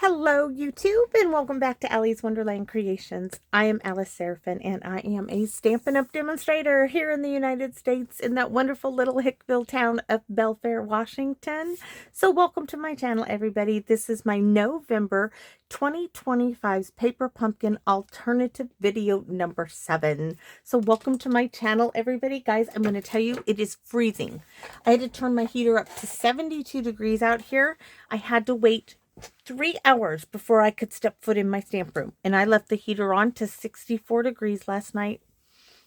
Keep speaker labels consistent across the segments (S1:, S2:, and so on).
S1: Hello YouTube and welcome back to Allie's Wonderland Creations. I am Alice Seraphin and I am a Stampin' Up! Demonstrator here in the United States in that wonderful little Hickville town of Belfair, Washington. So welcome to my channel everybody. This is my November 2025's Paper Pumpkin Alternative video number 7. So welcome to my channel everybody. Guys, I'm going to tell you it is freezing. I had to turn my heater up to 72 degrees out here. I had to wait 3 hours before I could step foot in my stamp room. And I left the heater on to 64 degrees last night.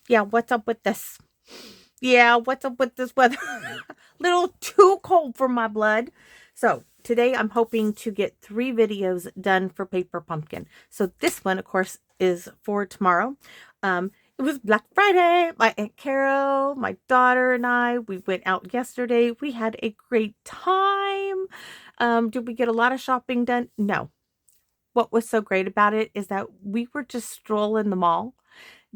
S1: Yeah, what's up with this? Yeah, what's up with this weather? Little too cold for my blood. So today I'm hoping to get 3 videos done for Paper Pumpkin. So this one, of course, is for tomorrow. It was Black Friday. My Aunt Carol, my daughter, and I, we went out yesterday. We had a great time. Did we get a lot of shopping done? No. What was so great about it is that we were just strolling the mall,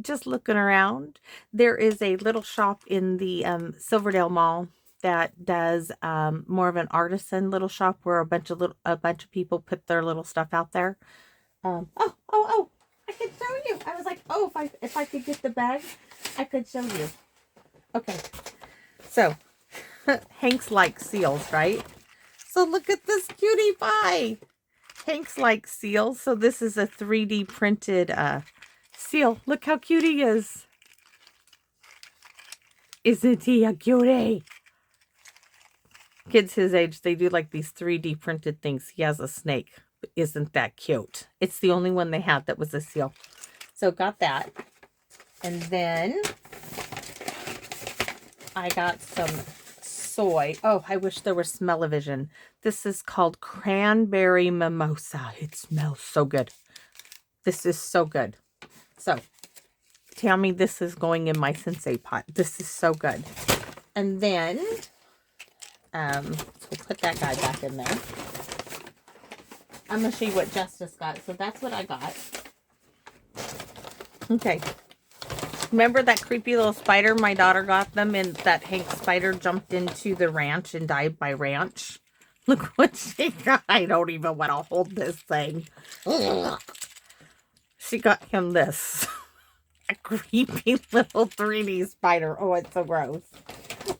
S1: just looking around. There is a little shop in the Silverdale Mall that does more of an artisan little shop where a bunch of people put their little stuff out there. Oh! I could show you. I was like, oh, if I could get the bag, I could show you. Okay. So, Hank's likes seals, right? So look at this cutie pie. Hank's likes seals. So this is a 3D printed seal. Look how cute he is. Isn't he a cutie? Kids his age, they do like these 3D printed things. He has a snake. Isn't that cute? It's the only one they had that was a seal. So got that. And then I got some soy. Oh, I wish there was smell-o-vision. This is called Cranberry Mimosa. It smells so good. This is so good. So tell me this is going in my sensei pot. This is so good. And then so we'll put that guy back in there. I'm going to show you what Justice got. So that's what I got. Okay. Remember that creepy little spider my daughter got them and that Hank spider jumped into the ranch and died by ranch? Look what she got. I don't even want to hold this thing. Ugh. She got him this. A creepy little 3D spider. Oh, it's so gross.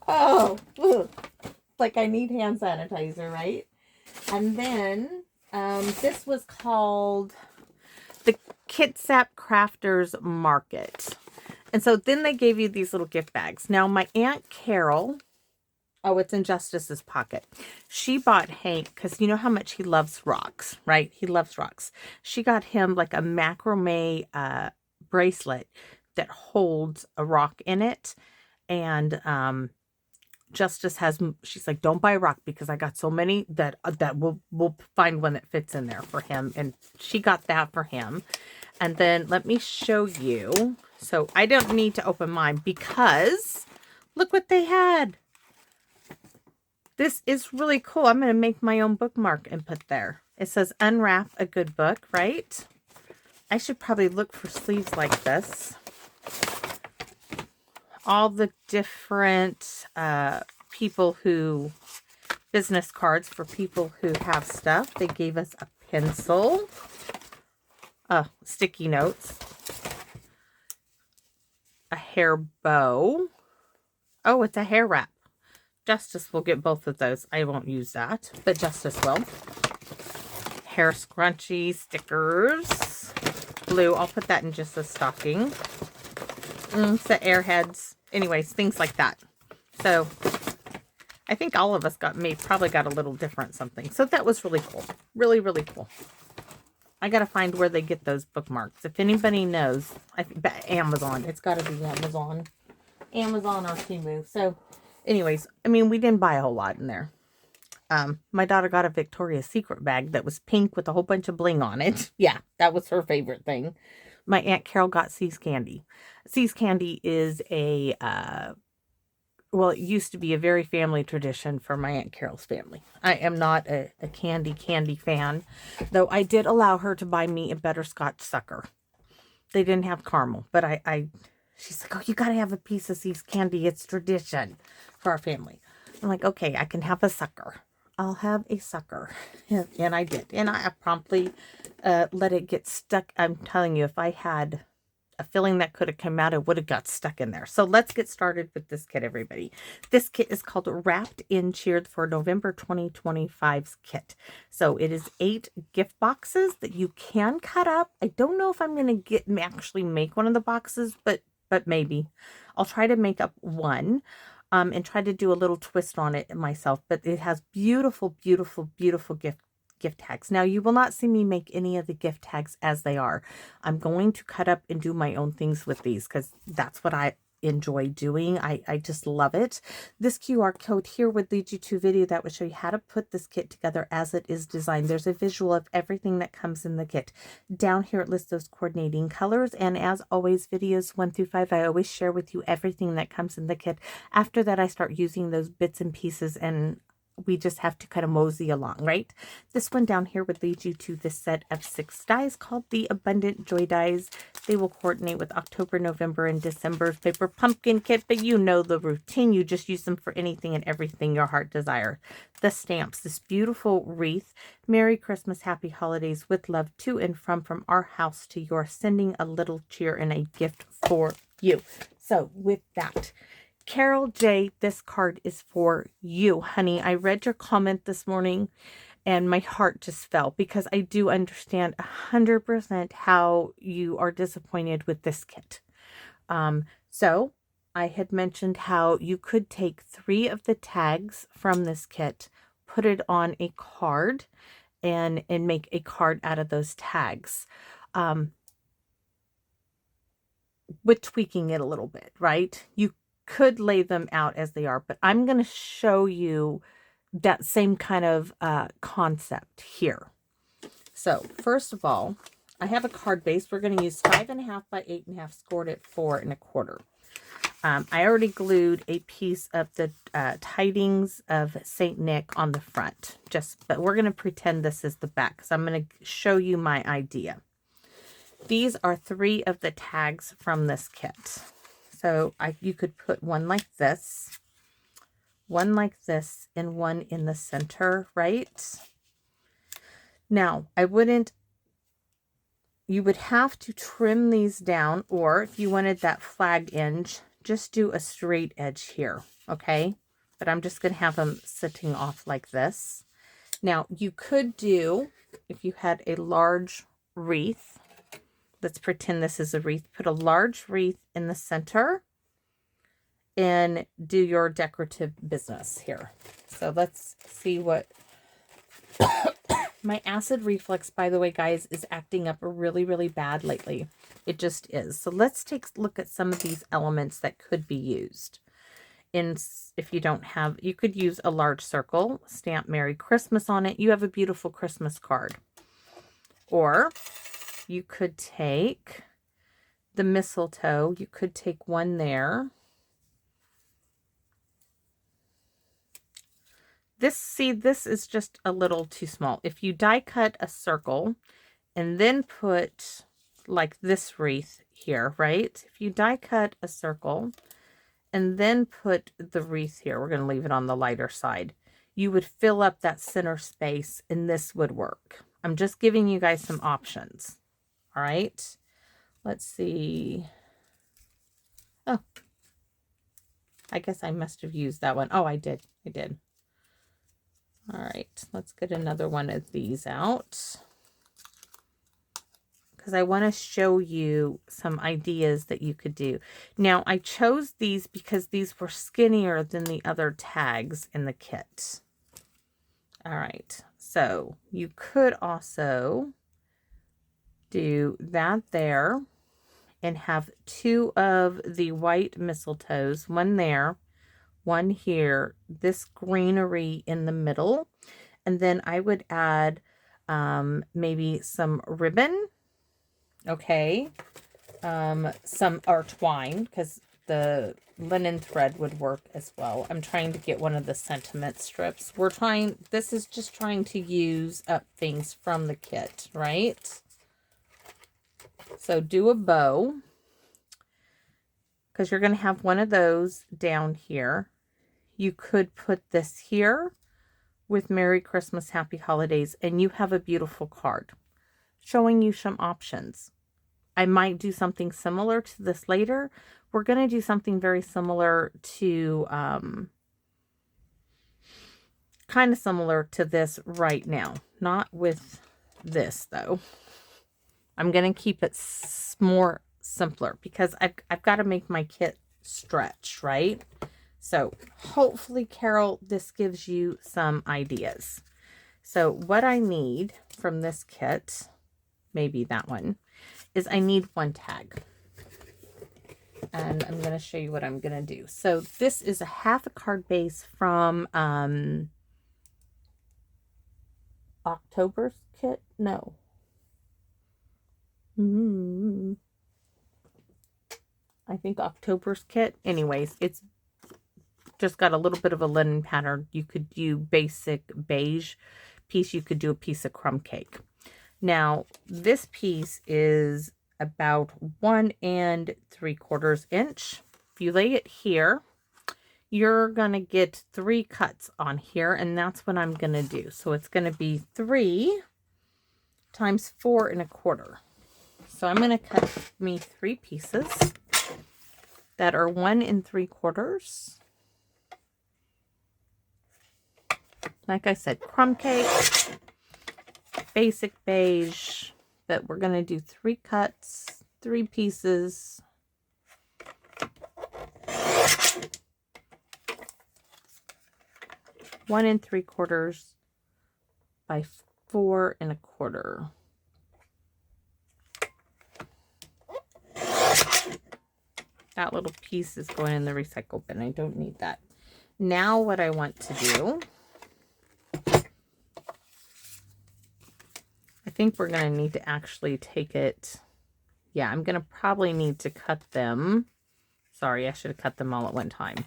S1: Oh. Ugh. Like I need hand sanitizer, right? And then this was called the Kitsap Crafters Market. And so then they gave you these little gift bags. Now, my Aunt Carol, oh, it's in Justice's pocket. She bought Hank, because you know how much he loves rocks, right? He loves rocks. She got him like a macrame bracelet that holds a rock in it. And Justice has, she's like, don't buy a rock because I got so many that we'll find one that fits in there for him. And she got that for him. And then let me show you. So I don't need to open mine because look what they had. This is really cool. I'm going to make my own bookmark and put there. It says unwrap a good book, right? I should probably look for sleeves like this. All the different people who, business cards for people who have stuff. They gave us a pencil, sticky notes, a hair bow. Oh, it's a hair wrap. Justice will get both of those. I won't use that, but Justice will. Hair scrunchie, stickers, blue. I'll put that in just a stocking. The airheads. Anyways, things like that. So I think all of us probably got a little different something. So that was really cool. Really, really cool. I got to find where they get those bookmarks. If anybody knows, I think Amazon. It's got to be Amazon. Amazon or Temu. So anyways, I mean, we didn't buy a whole lot in there. My daughter got a Victoria's Secret bag that was pink with a whole bunch of bling on it. Yeah, that was her favorite thing. My Aunt Carol got See's Candy. See's Candy is a, well, it used to be a very family tradition for my Aunt Carol's family. I am not a candy fan, though I did allow her to buy me a butterscotch sucker. They didn't have caramel, but she's like, oh, you got to have a piece of See's Candy. It's tradition for our family. I'm like, okay, I can have a sucker. I'll have a sucker. And I did. And I promptly let it get stuck. I'm telling you, if I had a filling that could have come out, it would have got stuck in there. So let's get started with this kit, everybody. This kit is called Wrapped in Cheered for November 2025's kit. So it is 8 gift boxes that you can cut up. I don't know if I'm going to actually make one of the boxes, but maybe. I'll try to make up one. And try to do a little twist on it myself, but it has beautiful, beautiful, beautiful gift tags. Now, you will not see me make any of the gift tags as they are. I'm going to cut up and do my own things with these because that's what I enjoy doing. I just love it. This QR code here would lead you to a video that would show you how to put this kit together as it is designed. There's a visual of everything that comes in the kit. Down here it lists those coordinating colors, and as always, videos 1 through 5, I always share with you everything that comes in the kit. After that, I start using those bits and pieces, and we just have to kind of mosey along, right? This one down here would lead you to this set of 6 dies called the Abundant Joy dies. They will coordinate with October, November, and December's paper pumpkin kit, but you know the routine. You just use them for anything and everything your heart desire. The stamps, this beautiful wreath. Merry Christmas, Happy Holidays with love to and from our house to yours, sending a little cheer and a gift for you. So with that, Carol J, this card is for you, honey. I read your comment this morning and my heart just fell because I do understand 100% how you are disappointed with this kit. So I had mentioned how you could take 3 of the tags from this kit, put it on a card, and make a card out of those tags. With tweaking it a little bit, right? You could lay them out as they are, but I'm going to show you that same kind of concept here. So first of all, I have a card base. We're going to use 5.5 by 8.5, scored at 4 1/4. I already glued a piece of the Tidings of St. Nick on the front, but we're going to pretend this is the back because I'm going to show you my idea. These are 3 of the tags from this kit. So you could put one like this, and one in the center, right? Now, you would have to trim these down, or if you wanted that flag edge, just do a straight edge here, okay? But I'm just going to have them sitting off like this. Now, you could do, if you had a large wreath, let's pretend this is a wreath. Put a large wreath in the center and do your decorative business here. So let's see what... My acid reflux, by the way, guys, is acting up really, really bad lately. It just is. So let's take a look at some of these elements that could be used. If you don't have... You could use a large circle, stamp Merry Christmas on it. You have a beautiful Christmas card. Or you could take the mistletoe. You could take one there. This is just a little too small. If you die cut a circle and then put like this wreath here, right? If you die cut a circle and then put the wreath here, we're going to leave it on the lighter side. You would fill up that center space and this would work. I'm just giving you guys some options. All right, let's see. Oh, I guess I must have used that one. Oh, I did. All right, let's get another one of these out because I want to show you some ideas that you could do. Now, I chose these because these were skinnier than the other tags in the kit. All right, so you could also do that there and have 2 of the white mistletoes, one there, one here, this greenery in the middle, and then I would add maybe some ribbon, okay, some or twine, because the linen thread would work as well. I'm trying to get one of the sentiment strips. This is just trying to use up things from the kit, right? So do a bow, because you're going to have one of those down here. You could put this here, with Merry Christmas, Happy Holidays, and you have a beautiful card showing you some options. I might do something similar to this later. We're going to do something very similar to, kind of similar to this right now. Not with this, though. I'm going to keep it more simpler because I've got to make my kit stretch, right? So hopefully, Carol, this gives you some ideas. So what I need from this kit, maybe that one, is I need one tag. And I'm going to show you what I'm going to do. So this is a half a card base from October's kit. No. I think October's kit. Anyways, it's just got a little bit of a linen pattern. You could do basic beige piece. You could do a piece of crumb cake. Now, this piece is about 1 3/4 inch. If you lay it here, you're going to get 3 cuts on here, and that's what I'm going to do. So it's going to be 3 times 4 1/4. So I'm going to cut me 3 pieces that are 1 3/4. Like I said, crumb cake, basic beige, but we're going to do 3 cuts, 3 pieces. One 3/4 by 4 1/4. That little piece is going in the recycle bin. I don't need that. Now what I want to do, I think we're going to need to actually take it. Yeah, I'm going to probably need to cut them. Sorry, I should have cut them all at one time.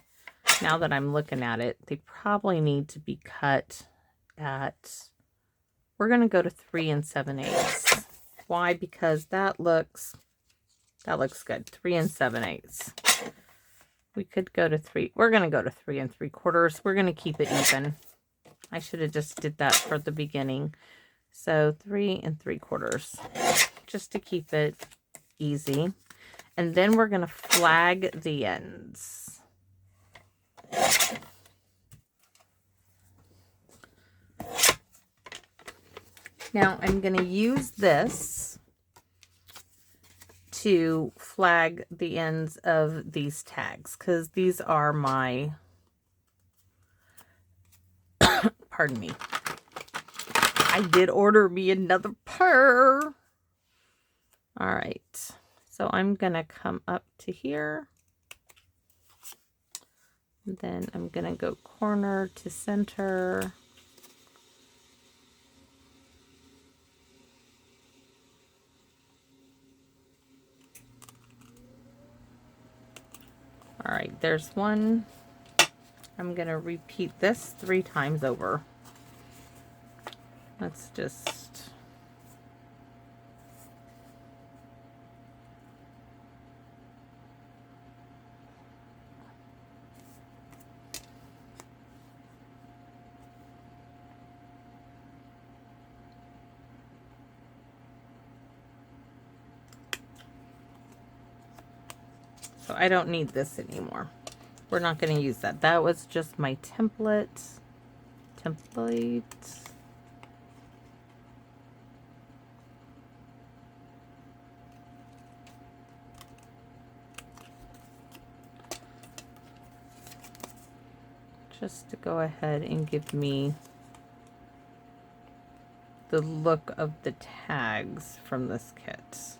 S1: Now that I'm looking at it, they probably need to be cut at, we're going to go to 3 7/8. Why? Because that looks good. 3 7/8. We could go to 3. We're going to go to 3 3/4. We're going to keep it even. I should have just did that for the beginning. So 3 3/4, just to keep it easy. And then we're going to flag the ends. Now I'm going to use this to flag the ends of these tags, because these are my, pardon me, I did order me another pair. All right, so I'm going to come up to here. And then I'm going to go corner to center. All right, there's one. I'm going to repeat this 3 times over. Let's just... So I don't need this anymore. We're not going to use that. That was just my template. Just to go ahead and give me the look of the tags from this kit.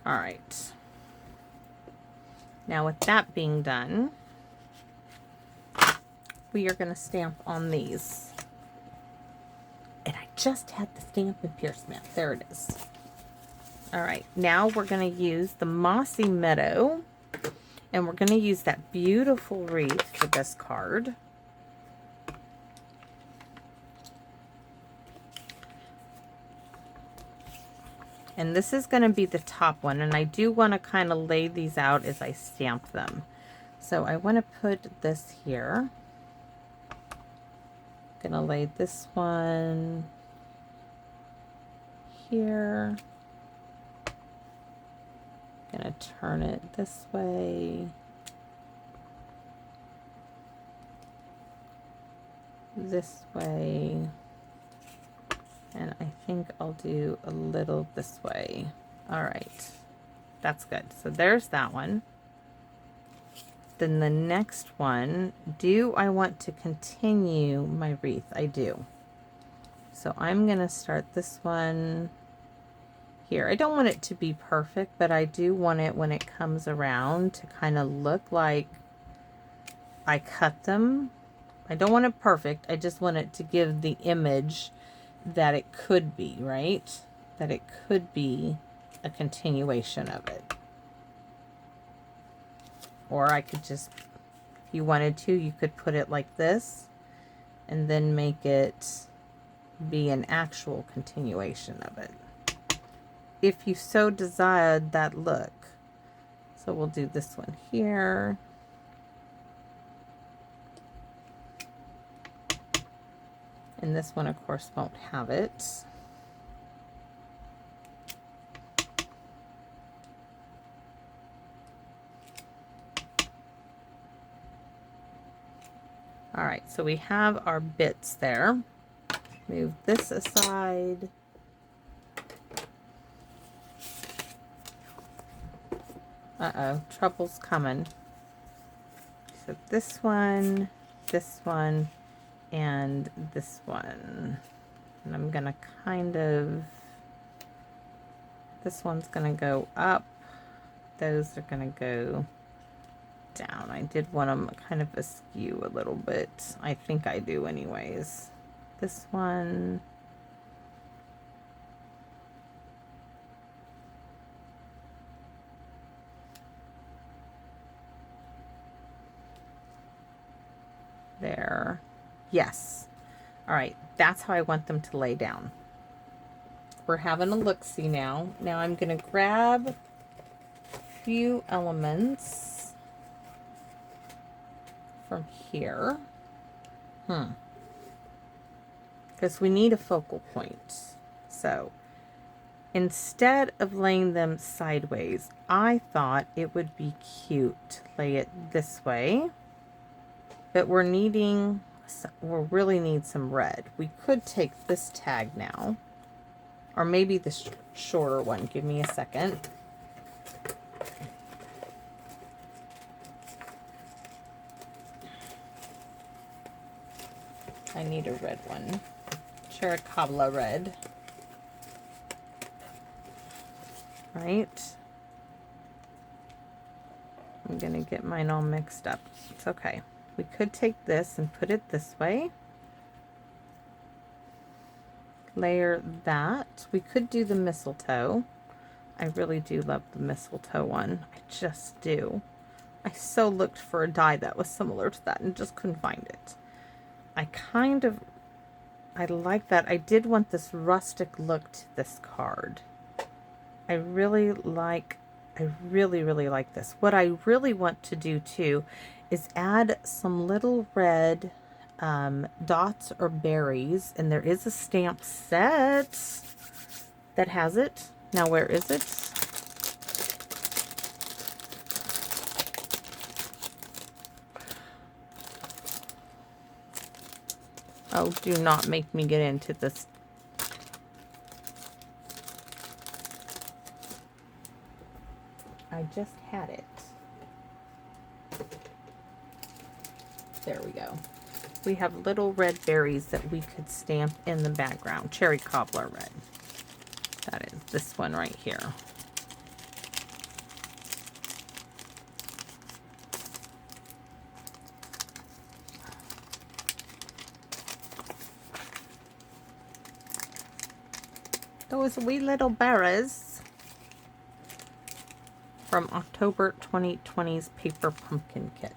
S1: All right. Now with that being done, we are going to stamp on these. And I just had the Stampin' Pierce mat. There it is. All right. Now we're going to use the Mossy Meadow. And we're going to use that beautiful wreath for this card. And this is going to be the top one. And I do want to kind of lay these out as I stamp them. So I want to put this here. Gonna lay this one here. Gonna turn it this way. This way. And I think I'll do a little this way. All right, that's good. So there's that one. Then the next one, do I want to continue my wreath? I do. So I'm gonna start this one here. I don't want it to be perfect, but I do want it when it comes around to kind of look like I cut them. I don't want it perfect. I just want it to give the image that it could be, right? That it could be a continuation of it. Or I could just, if you wanted to, you could put it like this and then make it be an actual continuation of it, if you so desired that look. So we'll do this one here. And this one, of course, won't have it. All right, so we have our bits there. Move this aside. Uh-oh, trouble's coming. So this one, and this one. And I'm gonna kind of, this one's gonna go up. Those are gonna go down. I did want them kind of askew a little bit. I think I do anyways. This one. There. Yes. All right. That's how I want them to lay down. We're having a look-see now. Now I'm going to grab a few elements from here. Because we need a focal point. So instead of laying them sideways, I thought it would be cute to lay it this way. But we're really need some red. We could take this tag now. Or maybe the shorter one. Give me a second. I need a red one. Cherry cobbler red. Right? I'm gonna get mine all mixed up. It's okay. We could take this and put it this way. Layer that. We could do the mistletoe. I really do love the mistletoe one. I just do. I so looked for a die that was similar to that and just couldn't find it. I like that. I did want this rustic look to this card. I really, really like this. What I really want to do too is add some little red dots or berries, and there is a stamp set that has it. Now where is it? Oh, do not make me get into this. I just had it. There we go. We have little red berries that we could stamp in the background. Cherry cobbler red. That is this one right here. Those wee little berries from October 2020's Paper Pumpkin Kit.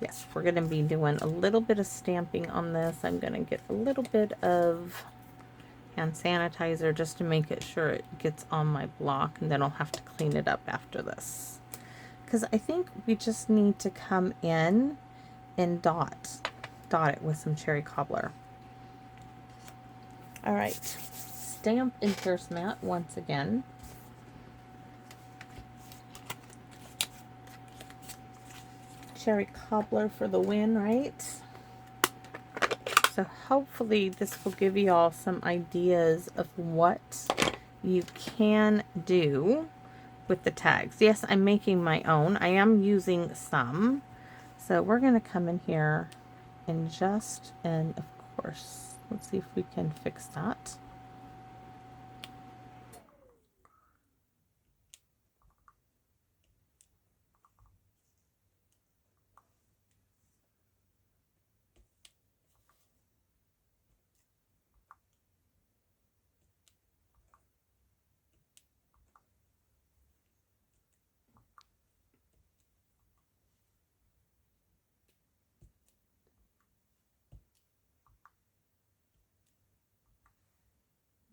S1: Yes, we're going to be doing a little bit of stamping on this. I'm going to get a little bit of hand sanitizer just to make it sure it gets on my block, and then I'll have to clean it up after this. because I think we just need to come in and dot it with some cherry cobbler. All right, stamp and pierce mat once again. Cherry cobbler for the win, right? So hopefully this will give you all some ideas of what you can do with the tags. Yes, I'm making my own. I am using some. So we're going to come in here and of course, let's see if we can fix that.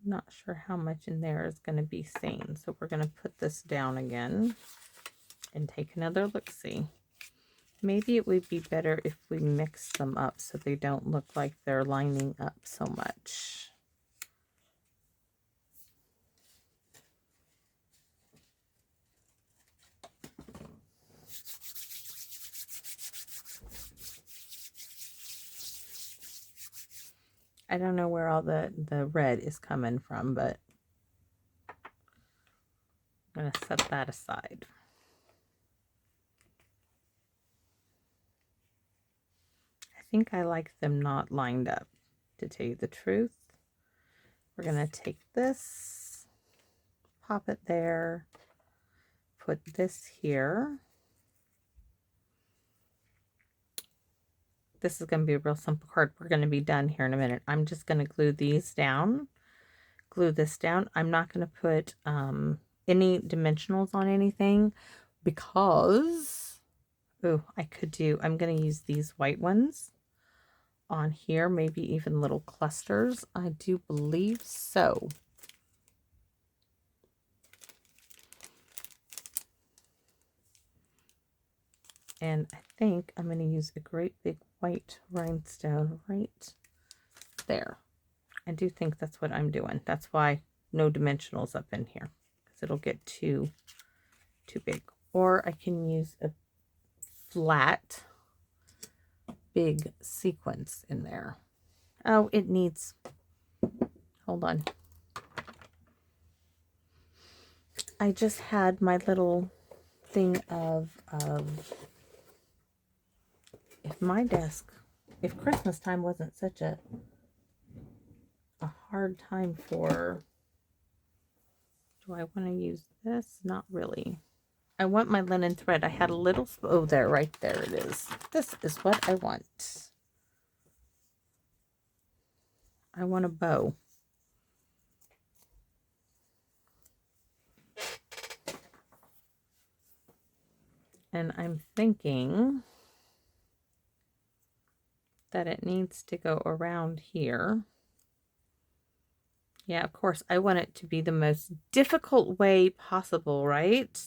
S1: Not sure how much in there is going to be seen. So we're going to put this down again and take another look-see. Maybe it would be better if we mix them up so they don't look like they're lining up so much. I don't know where all the red is coming from, but I'm going to set that aside. I think I like them not lined up, to tell you the truth. We're going to take this, pop it there, put this here. This is going to be a real simple card. We're going to be done here in a minute. I'm just going to glue these down, glue this down. I'm not going to put any dimensionals on anything because, oh, I'm going to use these white ones on here, maybe even little clusters. I do believe so. And I think I'm going to use a great big white rhinestone right there. I do think that's what I'm doing. That's why no dimensionals up in here, because it'll get too big. Or I can use a flat big sequence in there. Oh, it needs, hold on. I just had my little thing of if Christmas time wasn't such a hard time for, do I want to use this? Not really. I want my linen thread. I had a little, oh, there, right there it is. This is what I want. I want a bow. And I'm thinking that it needs to go around here. Yeah, of course, I want it to be the most difficult way possible, right?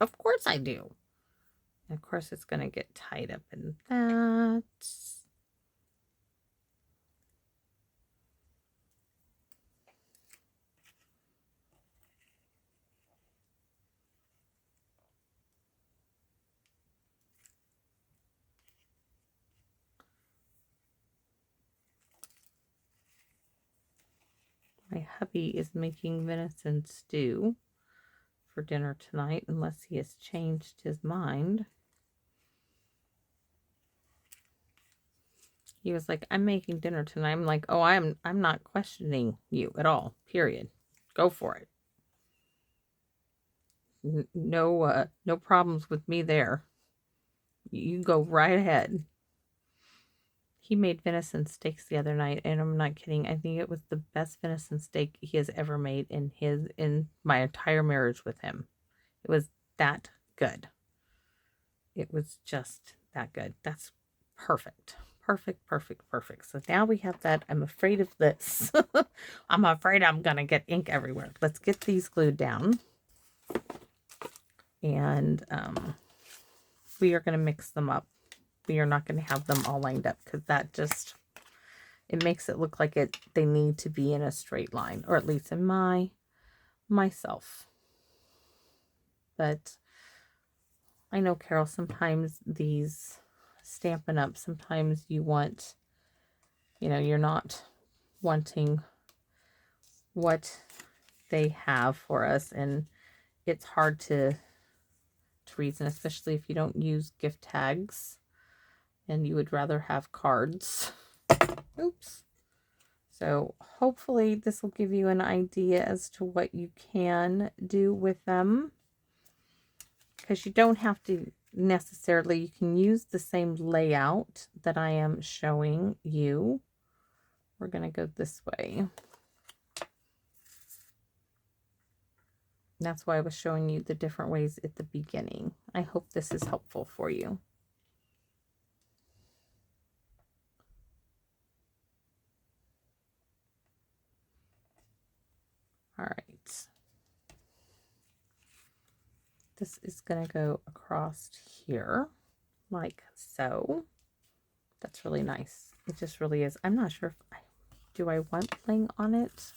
S1: Of course I do. And of course, it's going to get tied up in that. My hubby is making venison stew for dinner tonight, unless he has changed his mind. He was like, I'm making dinner tonight. I'm like, oh, I'm not questioning you at all, period. Go for it. No problems with me there. You go right ahead. He made venison steaks the other night, and I'm not kidding. I think it was the best venison steak he has ever made in my entire marriage with him. It was that good. It was just that good. That's perfect. Perfect, perfect, perfect. So now we have that. I'm afraid of this. I'm afraid I'm going to get ink everywhere. Let's get these glued down. and we are going to mix them up. We are not going to have them all lined up because that just, it makes it look like they need to be in a straight line, or at least in myself. But I know, Carol, sometimes these Stampin' Up, sometimes you want, you're not wanting what they have for us, and it's hard to reason, especially if you don't use gift tags and you would rather have cards. Oops. So hopefully this will give you an idea as to what you can do with them, because you don't have to necessarily, you can use the same layout that I am showing you. We're going to go this way. That's why I was showing you the different ways at the beginning. I hope this is helpful for you. All right. This is going to go across here like so. That's really nice. It just really is. I'm not sure if do I want bling on it?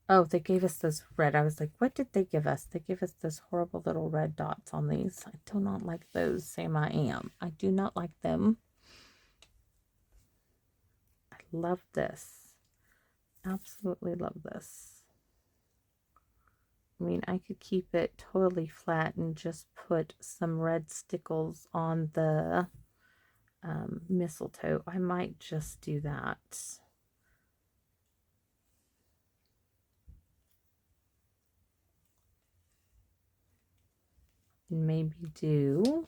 S1: Oh, they gave us those red. I was like, what did they give us? They gave us those horrible little red dots on these. I do not like those, Sam I am. I do not like them. I love this. Absolutely love this. I mean, I could keep it totally flat and just put some red stickles on the mistletoe. I might just do that. And maybe do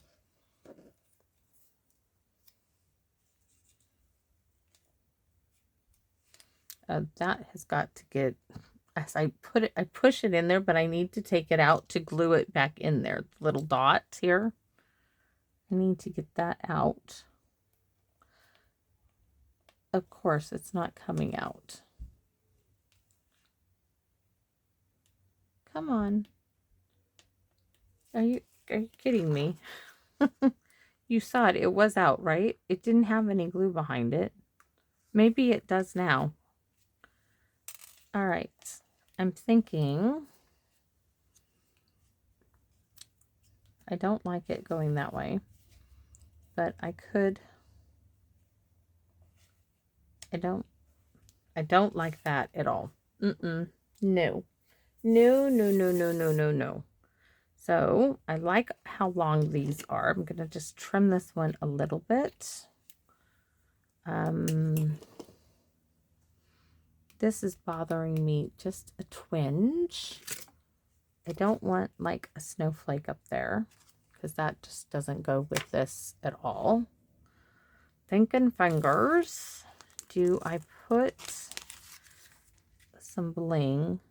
S1: that has got to get, as I push it in there, but I need to take it out to glue it back in there. The little dots here, I need to get that out. Of course, it's not coming out. Come on. Are you kidding me? You saw it. It was out, right? It didn't have any glue behind it. Maybe it does now. All right. I'm thinking I don't like it going that way, but I could. I don't like that at all. No. No, no, no, no, no, no, no. So I like how long these are. I'm going to just trim this one a little bit. This is bothering me just a twinge. I don't want like a snowflake up there because that just doesn't go with this at all. Thinking fingers. Do I put some bling?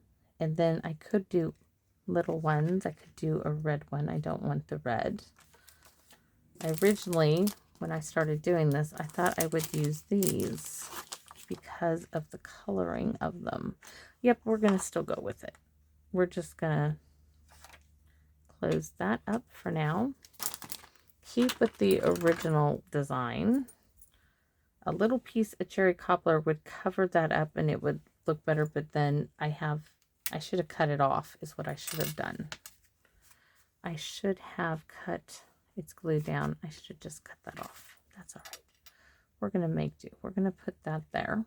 S1: And then I could do little ones. I could do a red one. I don't want the red. I originally, when I started doing this, I thought I would use these because of the coloring of them. Yep, we're going to still go with it. We're just going to close that up for now. Keep with the original design. A little piece of cherry cobbler would cover that up and it would look better, but then I should have cut it off is what I should have done. I should have cut, it's glued down. I should just cut that off. That's all right. We're going to make do. We're going to put that there.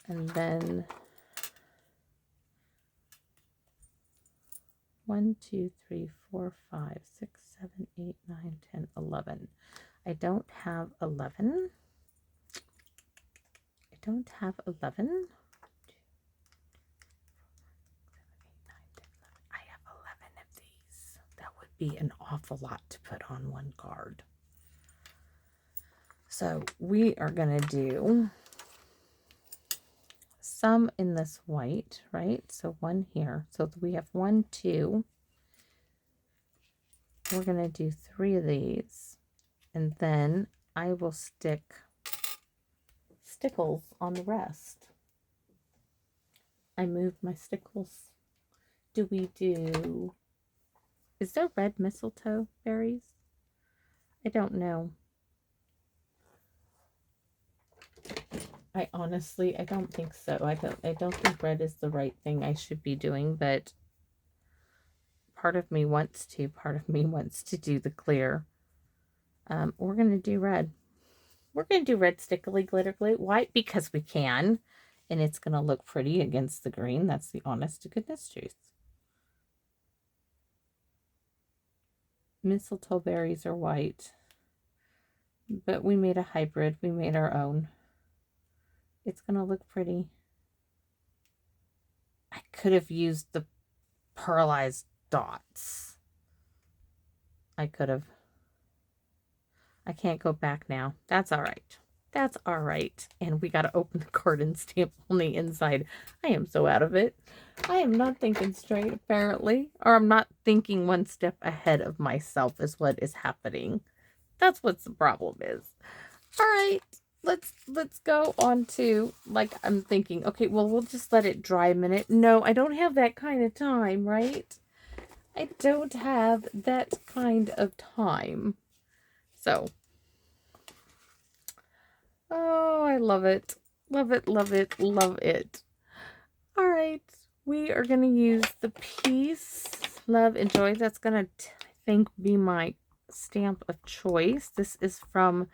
S1: And then 1, 2, 3, 4, 5, 6, 7, 8, 9, 10, 11. I don't have 11. I don't have 11. Be an awful lot to put on one card. So we are going to do some in this white, right? So one here. So we have 1, 2. We're going to do 3 of these. And then I will stick stickles on the rest. I moved my stickles. Do we do... Is there red mistletoe berries? I don't know. I don't think so. I don't think red is the right thing I should be doing, but part of me wants to. Part of me wants to do the clear. We're going to do red. We're going to do red stickily glitter glue. Why? Because we can. And it's going to look pretty against the green. That's the honest to goodness truth. Mistletoe berries are white. But we made a hybrid. We made our own. It's going to look pretty. I could have used the pearlized dots. I could have. I can't go back now. That's all right. That's all right. And we got to open the card and stamp on the inside. I am so out of it. I am not thinking straight, apparently. Or I'm not thinking one step ahead of myself is what is happening. That's what the problem is. All right. Let's go on to, like, I'm thinking, okay, well, we'll just let it dry a minute. No, I don't have that kind of time, right? I don't have that kind of time. So, oh, I love it. Love it, love it, love it. All right, we are going to use the Peace, Love, and Joy. That's going to, I think, be my stamp of choice. This is from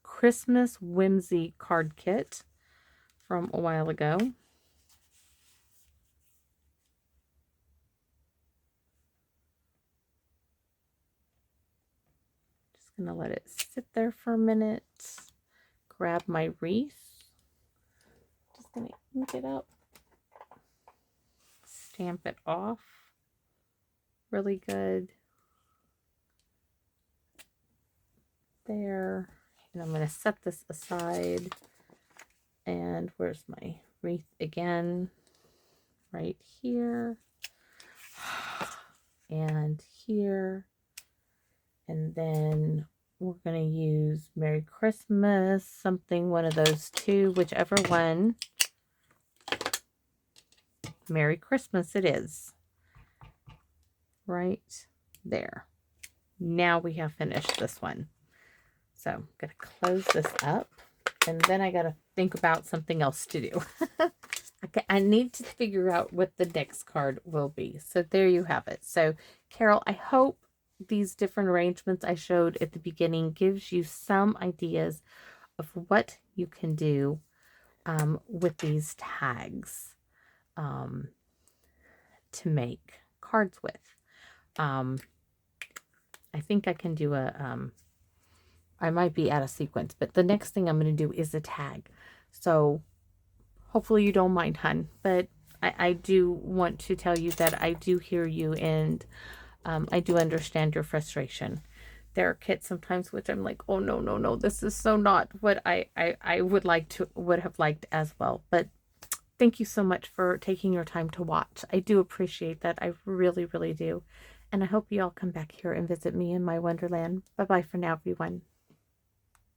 S1: Christmas Whimsy card kit from a while ago. Just going to let it sit there for a minute. Grab my wreath. Just going to ink it up. Stamp it off. Really good. There. And I'm going to set this aside. And where's my wreath again? Right here. And here. And then we're going to use Merry Christmas, something, one of those two, whichever one. Merry Christmas it is. Right there. Now we have finished this one. So I'm going to close this up. And then I got to think about something else to do. Okay, I need to figure out what the next card will be. So there you have it. So Carol, I hope these different arrangements I showed at the beginning gives you some ideas of what you can do with these tags to make cards with. I think I can do a, I might be out of sequence, but the next thing I'm going to do is a tag. So hopefully you don't mind, hun, but I do want to tell you that I do hear you, and I do understand your frustration. There are kits sometimes which I'm like, oh no, no, no, this is so not what I would have liked as well. But thank you so much for taking your time to watch. I do appreciate that. I really, really do. And I hope you all come back here and visit me in my wonderland. Bye-bye for now, everyone.